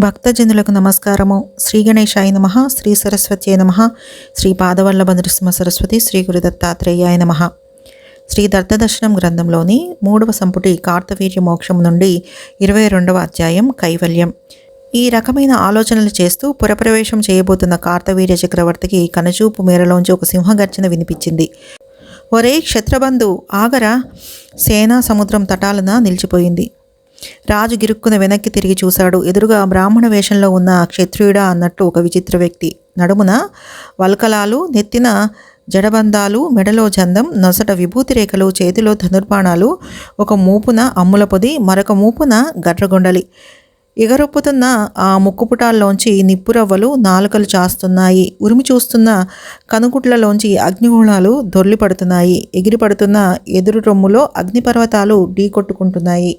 భక్తజనులకు నమస్కారము. శ్రీ గణేశాయ నమః, శ్రీ సరస్వత్యై నమః, శ్రీ పాదవల్లభ నృసింహ సరస్వతి, శ్రీ గురు దత్తాత్రేయాయ నమః. శ్రీ దత్తదర్శనం గ్రంథంలోని 3వ సంపుటి కార్తవీర్య మోక్షం నుండి 22వ అధ్యాయం కైవల్యం. ఈ రకమైన ఆలోచనలు చేస్తూ పురప్రవేశం చేయబోతున్న కార్తవీర్య చక్రవర్తికి కనుచూపు మేరలోంచి ఒక సింహగర్జన వినిపించింది. ఒరే క్షత్రబంధు, ఆగరా! సేనా సముద్రం తటాలన నిలిచిపోయింది. రాజు గిరుక్కున వెనక్కి తిరిగి చూశాడు. ఎదురుగా బ్రాహ్మణ వేషంలో ఉన్న క్షత్రియుడా అన్నట్టు ఒక విచిత్ర వ్యక్తి. నడుమున వల్కలాలు, నెత్తిన జడబంధాలు, మెడలో జందం, నొసట విభూతి రేఖలు, చేతిలో ధనుర్బాణాలు, ఒక మూపున అమ్ముల పొది, మరొక మూపున గడ్రగొండలి. ఎగరొప్పుతున్న ఆ ముక్కుపుటాల్లోంచి నిప్పురవ్వలు నాలుకలు చాస్తున్నాయి. ఉరిమి చూస్తున్న కనుగుట్లలోంచి అగ్నిగోళాలు దొర్లిపడుతున్నాయి. ఎగిరిపడుతున్న ఎదురు రొమ్ములో అగ్నిపర్వతాలు ఢీకొట్టుకుంటున్నాయి.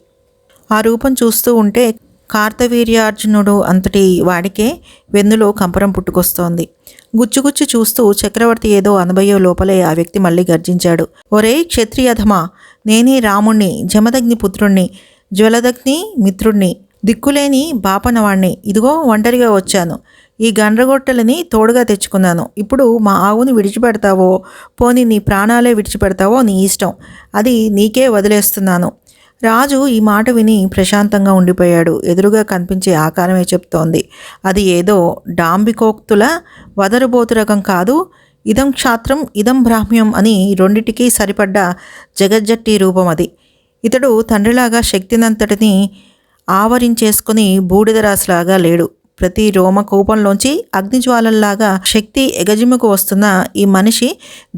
ఆ రూపం చూస్తూ ఉంటే కార్తవీర్యార్జునుడు అంతటి వాడికే వెన్నులో కంపరం పుట్టుకొస్తోంది. గుచ్చుగుచ్చి చూస్తూ చక్రవర్తి ఏదో అనబయ్యే లోపలే ఆ వ్యక్తి మళ్ళీ గర్జించాడు. ఒరే క్షత్రియధమా, నేనే రాముణ్ణి, జమదగ్ని పుత్రుణ్ణి, జ్వలదగ్ని మిత్రుణ్ణి, దిక్కులేని బాపనవాణ్ణి. ఇదిగో ఒంటరిగా వచ్చాను. ఈ గండ్రగొట్టలని తోడుగా తెచ్చుకున్నాను. ఇప్పుడు మా ఆవుని విడిచిపెడతావో, పోనీ నీ ప్రాణాలే విడిచిపెడతావో నీ ఇష్టం. అది నీకే వదిలేస్తున్నాను. రాజు ఈ మాట విని ప్రశాంతంగా ఉండిపోయాడు. ఎదురుగా కనిపించే ఆకారమే చెప్తోంది. అది ఏదో డాంబికోక్తుల వదరుబోతు రకం కాదు. ఇదం క్షాత్రం, ఇదం బ్రాహ్మ్యం అని రెండిటికీ సరిపడ్డ జగజ్జట్టి రూపం అది. ఇతడు తండ్రిలాగా శక్తినంతటిని ఆవరించేసుకుని బూడిదరాశిలాగా లేడు. ప్రతి రోమకూపంలోంచి అగ్నిజ్వాలల్లాగా శక్తి ఎగజిముకు వస్తున్న ఈ మనిషి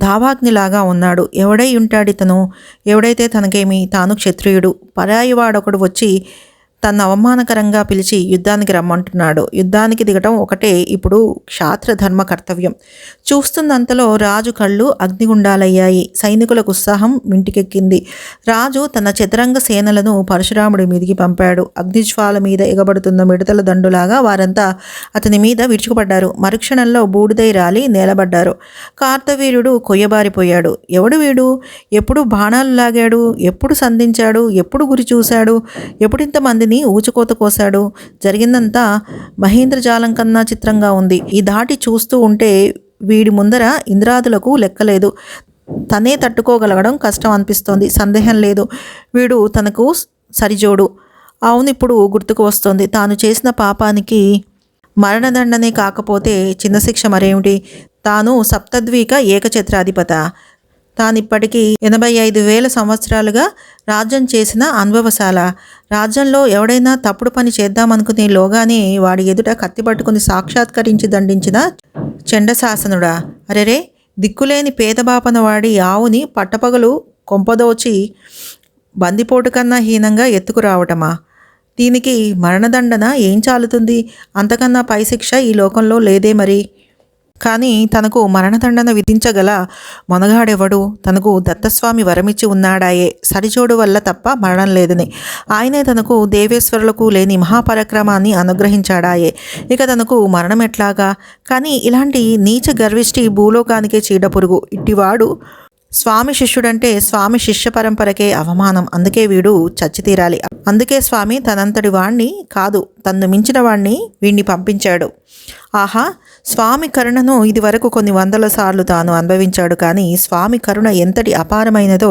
దావాగ్నిలాగా ఉన్నాడు. ఎవడై ఉంటాడితను? ఎవడైతే తనకేమి, తాను క్షత్రియుడు, పరాయివాడొకడు వచ్చి తను అవమానకరంగా పిలిచి యుద్ధానికి రమ్మంటున్నాడు. యుద్ధానికి దిగటం ఒకటే ఇప్పుడు క్షాత్ర ధర్మ కర్తవ్యం. చూస్తున్నంతలో రాజు కళ్ళు అగ్నిగుండాలయ్యాయి. సైనికులకు ఉత్సాహం మింటికెక్కింది. రాజు తన చతురంగ సేనలను పరశురాముడి మీదికి పంపాడు. అగ్నిజ్వాల మీద ఎగబడుతున్న మిడతల దండులాగా వారంతా అతని మీద విరుచుకుపడ్డారు. మరుక్షణంలో బూడిదై రాలి నేలబడ్డారు. కార్తవీర్యుడు కొయ్యబారిపోయాడు. ఎవడు వీడు? ఎప్పుడు బాణాలు లాగాడు? ఎప్పుడు సంధించాడు? ఎప్పుడు గురి చూశాడు? ఎప్పుడింతమందిని ఊచుకోత కోశాడు? జరిగిందంతా మహేంద్రజాలం కన్నా చిత్రంగా ఉంది. ఈ దాటి చూస్తూ ఉంటే వీడి ముందర ఇంద్రాదులకు లెక్కలేదు. తనే తట్టుకోగలగడం కష్టం అనిపిస్తోంది. సందేహం లేదు, వీడు తనకు సరిజోడు. అవును, ఇప్పుడు గుర్తుకు వస్తోంది. తాను చేసిన పాపానికి మరణదండనే కాకపోతే చిన్న శిక్ష మరేమిటి? తాను సప్తద్వీక ఏకఛత్రాధిపత. తానిప్పటికీ 85,000 సంవత్సరాలుగా రాజ్యం చేసిన అనుభవశాల. రాజ్యంలో ఎవడైనా తప్పుడు పని చేద్దామనుకునే లోగానే వాడి ఎదుట కత్తి పట్టుకుని సాక్షాత్కరించి దండించిన చండశాసనుడా! అరెరే, దిక్కులేని పేదబాపన వాడి ఆవుని పట్టపగలు కొంపదోచి బందిపోటు కన్నా హీనంగా ఎత్తుకురావటమా? దీనికి మరణదండన ఏం చాలుతుంది? అంతకన్నా పై శిక్ష ఈ లోకంలో లేదే మరి. కానీ తనకు మరణదండన విధించగల మొనగాడెవడు? తనకు దత్తస్వామి వరమిచ్చి ఉన్నాడాయే, సరిజోడు వల్ల తప్ప మరణం లేదని. ఆయనే తనకు దేవేశ్వరులకు లేని మహాపరాక్రమాన్ని అనుగ్రహించాడాయే. ఇక తనకు మరణం ఎట్లాగా? కానీ ఇలాంటి నీచ గర్విష్టి భూలోకానికే చీడపురుగు. ఇట్టివాడు స్వామి శిష్యుడంటే స్వామి శిష్య పరంపరకే అవమానం. అందుకే వీడు చచ్చి తీరాలి. అందుకే స్వామి తనంతటి వాణ్ణి కాదు, తన్ను మించిన వాణ్ణి వీణ్ణి పంపించాడు. ఆహా, స్వామి కరుణను ఇదివరకు కొన్ని వందల సార్లు తాను అనుభవించాడు. కానీ స్వామి కరుణ ఎంతటి అపారమైనదో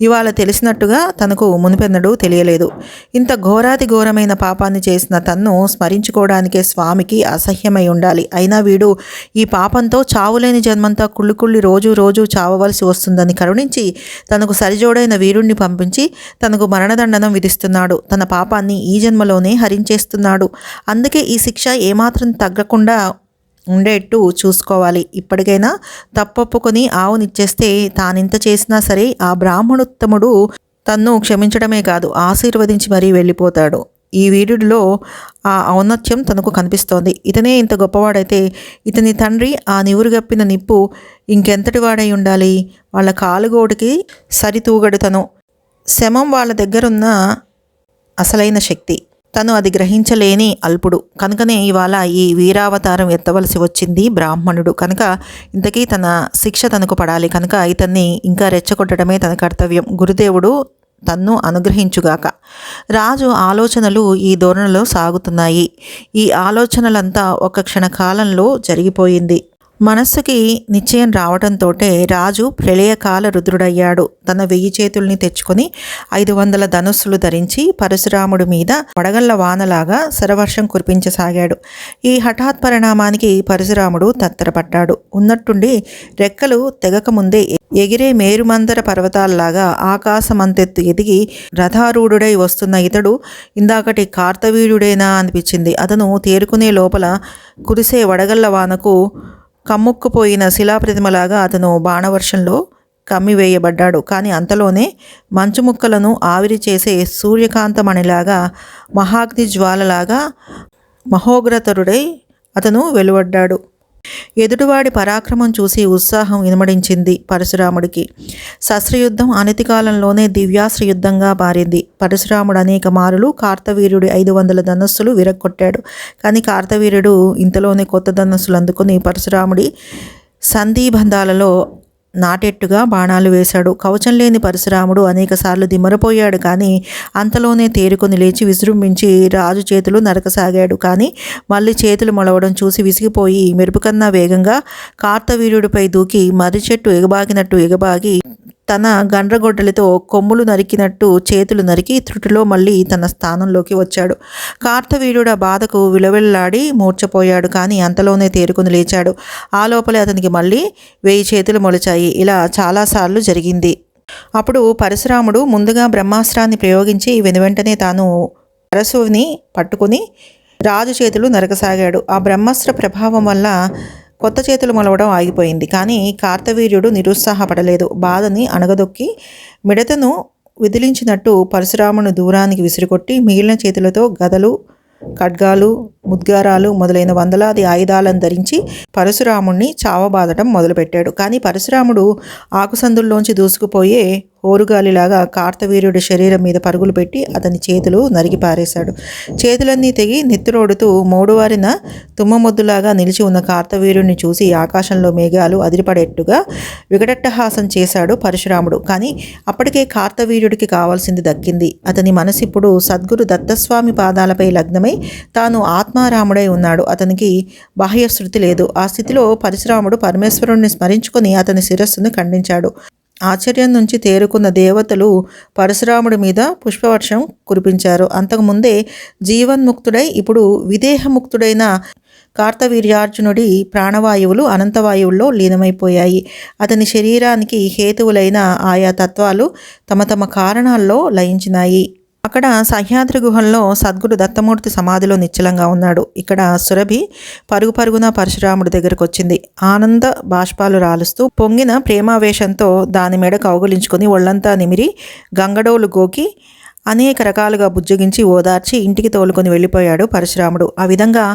ఇవాళ తెలిసినట్టుగా తనకు మునిపెన్నడూ తెలియలేదు. ఇంత ఘోరాతి ఘోరమైన పాపాన్ని చేసిన తన్ను స్మరించుకోవడానికే స్వామికి అసహ్యమై ఉండాలి. అయినా వీడు ఈ పాపంతో చావులేని జన్మంతా కుళ్ళి రోజు రోజు చావవలసి వస్తుందని కరుణించి తనకు సరిజోడైన వీరుణ్ణి పంపించి తనకు మరణదండనం విధిస్తున్నాడు. తన పాపాన్ని ఈ జన్మలోనే హరించేస్తున్నాడు. అందుకే ఈ శిక్ష ఏమాత్రం తగ్గకుండా ఉండేట్టు చూసుకోవాలి. ఇప్పటికైనా తప్పొప్పుకొని ఆవునిచ్చేస్తే తానింత చేసినా సరే ఆ బ్రాహ్మణోత్తముడు తన్ను క్షమించడమే కాదు, ఆశీర్వదించి మరీ వెళ్ళిపోతాడు. ఈ వీరుడిలో ఆ ఔన్నత్యం తనకు కనిపిస్తోంది. ఇతనే ఇంత గొప్పవాడైతే ఇతని తండ్రి ఆ నివురుగప్పిన నిప్పు ఇంకెంతటి వాడై ఉండాలి? వాళ్ళ కాలుగోడికి సరితూగడు తను. శమం వాళ్ళ దగ్గరున్న అసలైన శక్తి. తను అది గ్రహించలేని అల్పుడు కనుకనే ఇవాళ ఈ వీరావతారం ఎత్తవలసి వచ్చింది బ్రాహ్మణుడు కనుక. ఇంతకీ తన శిక్ష తనకు పడాలి కనుక ఇతన్ని ఇంకా రెచ్చగొట్టడమే తన కర్తవ్యం. గురుదేవుడు తన్ను అనుగ్రహించుగాక. రాజు ఆలోచనలు ఈ ధోరణిలో సాగుతున్నాయి. ఈ ఆలోచనలంతా ఒక క్షణకాలంలో జరిగిపోయింది. మనస్సుకి నిశ్చయం రావటంతోటే రాజు ప్రళయకాల రుద్రుడయ్యాడు. తన 1000 చేతుల్ని తెచ్చుకొని 500 ధనుస్సులు ధరించి పరశురాముడి మీద వడగళ్ల వానలాగా శరవర్షం కురిపించసాగాడు. ఈ హఠాత్ పరిణామానికి పరశురాముడు తత్తరపడ్డాడు. ఉన్నట్టుండి రెక్కలు తెగకముందే ఎగిరే మేరుమందర పర్వతాల్లాగా ఆకాశమంతెత్తు ఎదిగి రథారూఢుడై వస్తున్న ఇతడు ఇందాకటి కార్తవీర్యుడేనా అనిపించింది. అతను తేరుకునే లోపల కురిసే వడగళ్ల వానకు కమ్ముక్కుపోయిన శిలాప్రతిమలాగా అతను బాణవర్షంలో కమ్మివేయబడ్డాడు. కానీ అంతలోనే మంచు ముక్కలను ఆవిరి చేసే సూర్యకాంతమణిలాగా మహాగ్ని జ్వాలలాగా మహోగ్రతరుడై అతను వెలువడ్డాడు. ఎదుటివాడి పరాక్రమం చూసి ఉత్సాహం ఇనుమడించింది పరశురాముడికి. శస్త్రయుద్ధం అనతి కాలంలోనే దివ్యాస్త్ర యుద్ధంగా మారింది. పరశురాముడు అనేక మారులు కార్తవీర్యుడి 500 ధనస్సులు విరగ్గొట్టాడు. కానీ కార్తవీర్యుడు ఇంతలోనే కొత్త ధనస్సులు అందుకుని పరశురాముడి సంధిబంధాలలో నాటెట్టుగా బాణాలు వేశాడు. కవచం లేని పరశురాముడు అనేకసార్లు దిమ్మరపోయాడు. కానీ అంతలోనే తేరుకొని లేచి విజృంభించి రాజు చేతులు నరకసాగాడు. కానీ మళ్ళీ చేతులు మొలవడం చూసి విసిగిపోయి మెరుపుకన్నా వేగంగా కార్తవీర్యుడిపై దూకి మర్రి చెట్టు ఎగబాగినట్టు ఎగబాగి తన గండ్రగొడ్డలితో కొమ్ములు నరికినట్టు చేతులు నరికి త్రుటిలో మళ్ళీ తన స్థానంలోకి వచ్చాడు. కార్తవీర్యుడు ఆ బాధకు విలవిల్లాడి మూర్చపోయాడు. కానీ అంతలోనే తేరుకుని లేచాడు. ఆ లోపలే అతనికి మళ్ళీ 1000 చేతులు మొలిచాయి. ఇలా చాలాసార్లు జరిగింది. అప్పుడు పరశురాముడు ముందుగా బ్రహ్మాస్త్రాన్ని ప్రయోగించి వెనువెంటనే తాను పరశువుని పట్టుకుని రాజు చేతులు నరకసాగాడు. ఆ బ్రహ్మాస్త్ర ప్రభావం వల్ల కొత్త చేతులు మొలవడం ఆగిపోయింది. కానీ కార్తవీర్యుడు నిరుత్సాహపడలేదు. బాధని అణగదొక్కి మిడతను విదిలించినట్టు పరశురామును దూరానికి విసిరికొట్టి మిగిలిన చేతులతో గదలు, ఖడ్గాలు, ముద్గారాలు మొదలైన వందలాది ఆయుధాలను ధరించి పరశురాముణ్ణి చావబాదటం మొదలుపెట్టాడు. కానీ పరశురాముడు ఆకుసందుల్లోంచి దూసుకుపోయే ఓరుగాలిలాగా కార్తవీర్యుడి శరీరం మీద పరుగులు పెట్టి అతని చేతులు నరికి పారేశాడు. చేతులన్నీ తెగి నెత్తురోడుతూ మోడువారిన తుమ్మమొద్దులాగా నిలిచి ఉన్న కార్తవీర్యుడిని చూసి ఆకాశంలో మేఘాలు అదిరిపడేట్టుగా వికటట్టహాసం చేశాడు పరశురాముడు. కానీ అప్పటికే కార్తవీర్యుడికి కావాల్సింది దక్కింది. అతని మనసు ఇప్పుడు సద్గురు దత్తస్వామి పాదాలపై లగ్నమై తాను ఆత్మారాముడై ఉన్నాడు. అతనికి బాహ్య శృతి లేదు. ఆ స్థితిలో పరశురాముడు పరమేశ్వరుణ్ణి స్మరించుకొని అతని శిరస్సును ఖండించాడు. ఆశ్చర్యం నుంచి తేరుకున్న దేవతలు పరశురాముడి మీద పుష్పవర్షం కురిపించారు. అంతకుముందే జీవన్ముక్తుడై ఇప్పుడు విదేహముక్తుడైన కార్తవీర్యార్జునుడి ప్రాణవాయువులు అనంతవాయువుల్లో లీనమైపోయాయి. అతని శరీరానికి హేతువులైన ఆయా తత్వాలు తమ తమ కారణాల్లో లయించినాయి. అక్కడ సహ్యాద్రి గుహల్లో సద్గురు దత్తమూర్తి సమాధిలో నిశ్చలంగా ఉన్నాడు. ఇక్కడ సురభి పరుగు పరుగున పరశురాముడి దగ్గరకు వచ్చింది. ఆనంద బాష్పాలు రాలుస్తూ పొంగిన ప్రేమావేశంతో దాని మెడ కౌగులించుకొని ఒళ్లంతా నిమిరి గంగడోలు గోకి అనేక రకాలుగా బుజ్జగించి ఓదార్చి ఇంటికి తోలుకొని వెళ్ళిపోయాడు పరశురాముడు. ఆ విధంగా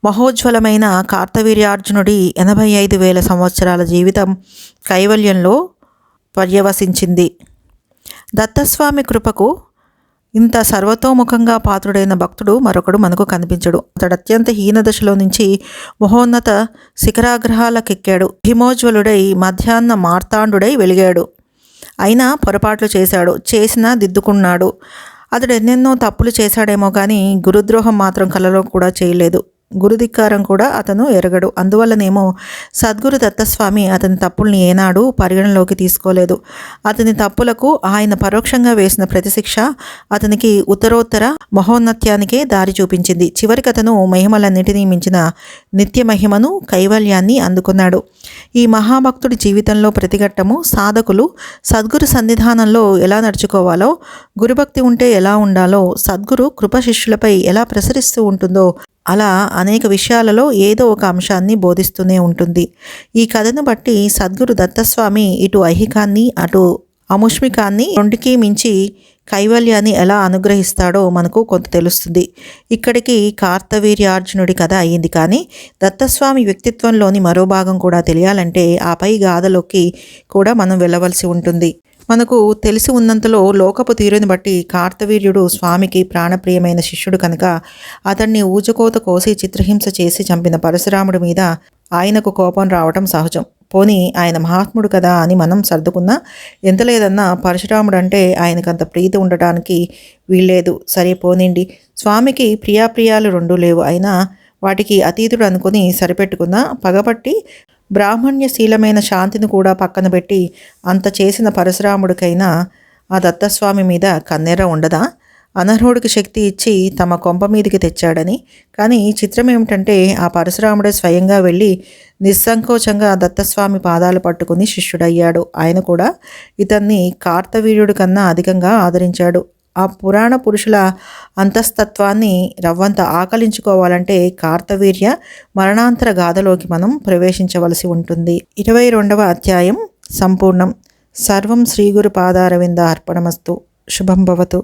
మహోజ్వలమైన కార్తవీర్యార్జునుడి 85,000 సంవత్సరాల జీవితం కైవల్యంలో పర్యవసించింది. దత్తస్వామి కృపకు ఇంత సర్వతోముఖంగా పాత్రుడైన భక్తుడు మరొకడు మనకు కనిపించడు. అతడు అత్యంత హీనదశలో నుంచి మహోన్నత శిఖరాగ్రహాలకెక్కాడు. హిమోజ్వలుడై మధ్యాహ్న మార్తాండుడై వెలిగాడు. అయినా పొరపాట్లు చేశాడు. చేసినా దిద్దుకున్నాడు. అతడు ఎన్నెన్నో తప్పులు చేశాడేమో కానీ గురుద్రోహం మాత్రం కలలో కూడా చేయలేదు. గురుధిక్కారం కూడా అతను ఎరగడు. అందువల్లనేమో సద్గురు దత్తస్వామి అతని తప్పుల్ని ఏనాడు పరిగణలోకి తీసుకోలేదు. అతని తప్పులకు ఆయన పరోక్షంగా వేసిన ప్రతిశిక్ష అతనికి ఉత్తరోత్తర మహోన్నత్యానికే దారి చూపించింది. చివరికి అతను మహిమలన్నిటినీ మించిన నిత్య మహిమను కైవల్యాన్ని అందుకున్నాడు. ఈ మహాభక్తుడి జీవితంలో ప్రతిఘట్టము సాధకులు సద్గురు సన్నిధానంలో ఎలా నడుచుకోవాలో, గురుభక్తి ఉంటే ఎలా ఉండాలో, సద్గురు కృప శిష్యులపై ఎలా ప్రసరిస్తూ ఉంటుందో అలా అనేక విషయాలలో ఏదో ఒక అంశాన్ని బోధిస్తూనే ఉంటుంది. ఈ కథను బట్టి సద్గురు దత్తస్వామి ఇటు ఐహికాన్ని అటు అముష్మికాన్ని రెండుకి మించి కైవల్యాన్ని ఎలా అనుగ్రహిస్తాడో మనకు కొంత తెలుస్తుంది. ఇక్కడికి కార్తవీర్యార్జునుడి కథ అయ్యింది. కానీ దత్తస్వామి వ్యక్తిత్వంలోని మరో భాగం కూడా తెలియాలంటే ఆ పై గాథలోకి కూడా మనం వెళ్ళవలసి ఉంటుంది. మనకు తెలిసి ఉన్నంతలో లోకపు తీరుని బట్టి కార్తవీర్యుడు స్వామికి ప్రాణప్రియమైన శిష్యుడు కనుక అతన్ని ఊచకోత కోసి చిత్రహింస చేసి చంపిన పరశురాముడి మీద ఆయనకు కోపం రావటం సహజం. పోనీ ఆయన మహాత్ముడు కదా అని మనం సర్దుకున్నా ఎంత లేదన్నా పరశురాముడు అంటే ఆయనకంత ప్రీతి ఉండటానికి వీల్లేదు. సరే పోనిండి, స్వామికి ప్రియాప్రియాలు రెండూ లేవు, అయినా వాటికి అతీతుడు అనుకుని సరిపెట్టుకున్నా పగపట్టి బ్రాహ్మణ్యశీలమైన శాంతిని కూడా పక్కన పెట్టి అంత చేసిన పరశురాముడికైనా ఆ దత్తస్వామి మీద కన్నెర ఉండదా? అనర్హుడికి శక్తి ఇచ్చి తమ కొంప మీదికి తెచ్చాడని. కానీ చిత్రం ఏమిటంటే ఆ పరశురాముడే స్వయంగా వెళ్ళి నిస్సంకోచంగా దత్తస్వామి పాదాలు పట్టుకుని శిష్యుడయ్యాడు. ఆయన కూడా ఇతన్ని కార్తవీర్యుడి కన్నా అధికంగా ఆదరించాడు. ఆ పురాణ పురుషుల అంతస్తత్వాన్ని రవ్వంత ఆకలించుకోవాలంటే కార్తవీర్య మరణాంతర గాథలోకి మనం ప్రవేశించవలసి ఉంటుంది. 22వ అధ్యాయం సంపూర్ణం. సర్వం శ్రీగురు పాదారవింద అర్పణమస్తు. శుభం భవతు.